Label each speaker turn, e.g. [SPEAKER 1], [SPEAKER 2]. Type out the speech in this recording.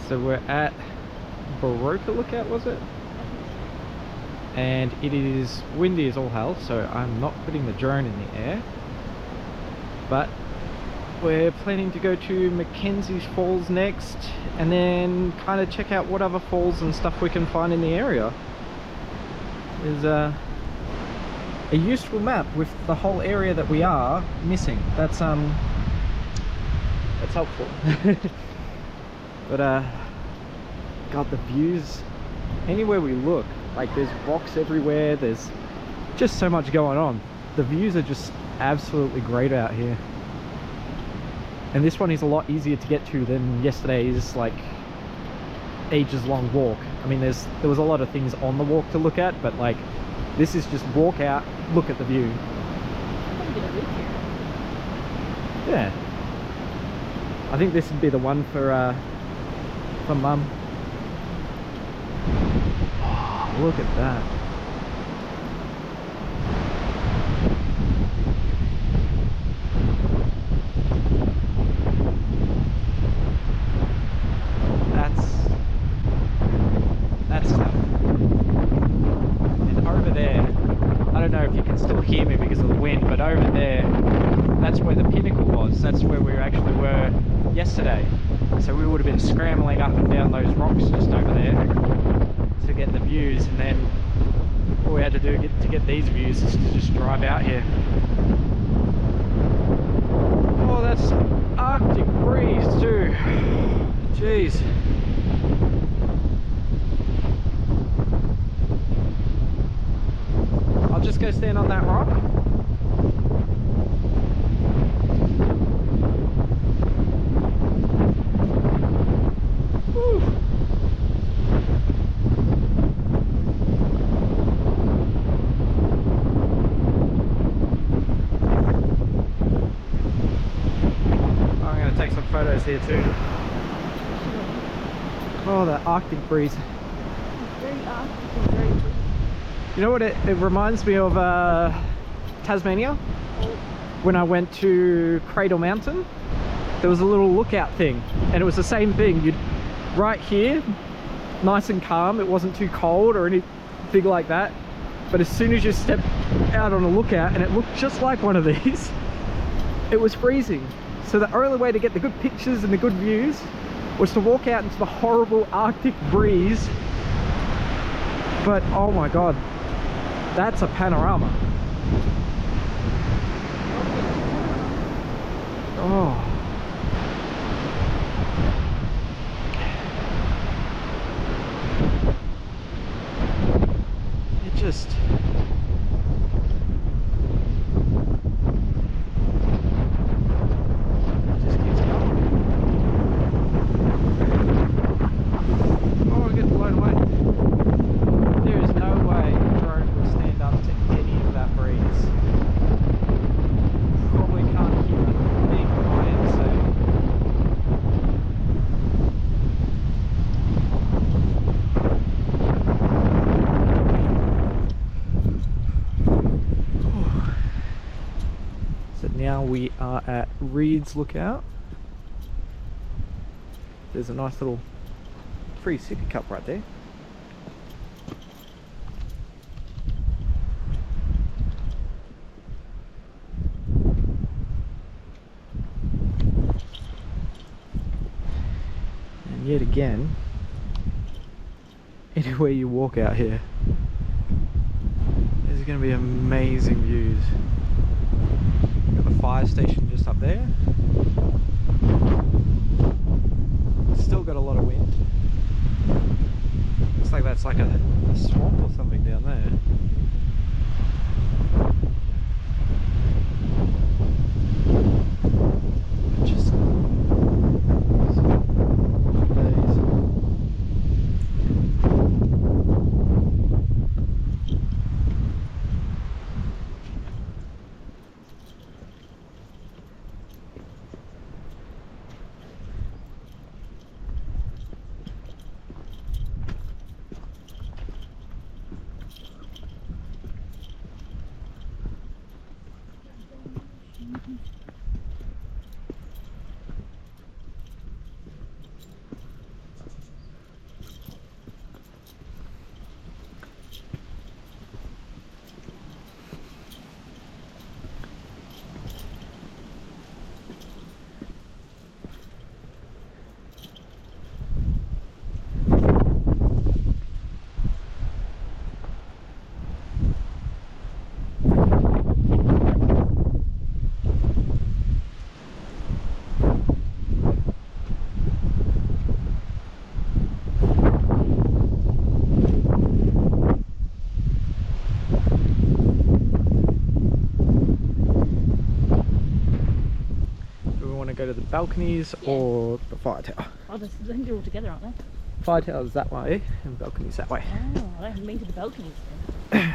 [SPEAKER 1] So we're at Boroka Lookout, was it? And it is windy as all hell, so I'm not putting the drone in the air. But we're planning to go to Mackenzie's Falls next, and then kind of check out what other falls and stuff we can find in the area. There's a useful map with the whole area that we are missing. That's helpful. But God, the views anywhere we look, like there's rocks everywhere, there's just so much going on. The views are just absolutely great out here, and this one is a lot easier to get to than yesterday's like ages long walk. I mean, there was a lot of things on the walk to look at, but like this is just walk out, look at the view. Yeah, I think this would be the one for Mum. Oh, look at that. That's tough. And over there, I don't know if you can still hear me because of the wind, but over there, that's where the Pinnacle was. That's where we actually were yesterday. So we would have been scrambling up and down those rocks just over there to get the views, and then all we had to do to get these views is to just drive out here. Oh, that's Arctic breeze too. Jeez. I'll just go stand on that rock. Whew. I'm going to take some photos here too. Oh, that Arctic breeze.
[SPEAKER 2] It's very Arctic and very breezy.
[SPEAKER 1] You know what it reminds me of? Tasmania. When I went to Cradle Mountain, there was a little lookout thing, and it was the same thing. You'd right here, nice and calm, it wasn't too cold or anything like that, but as soon as you step out on a lookout, and it looked just like one of these, it was freezing. So the only way to get the good pictures and the good views was to walk out into the horrible Arctic breeze. But oh my God, that's a panorama. Oh. It just... keeps going. Oh, I get blown away. There is no way the drone will stand up to any of that breeze. Probably can't hear a thing I am saying. So now we are at Reed's Lookout. There's a nice little free sippy cup right there. And yet again, anywhere you walk out here, there's going to be amazing views. Got the fire station just up there. Still got a lot of wind. Looks like that's like a swamp or something down there. Just go to the balconies or the fire tower.
[SPEAKER 2] Oh, I think they're all together, aren't they?
[SPEAKER 1] Fire tower's that way and balconies that way.
[SPEAKER 2] Oh, I haven't been to the balconies then.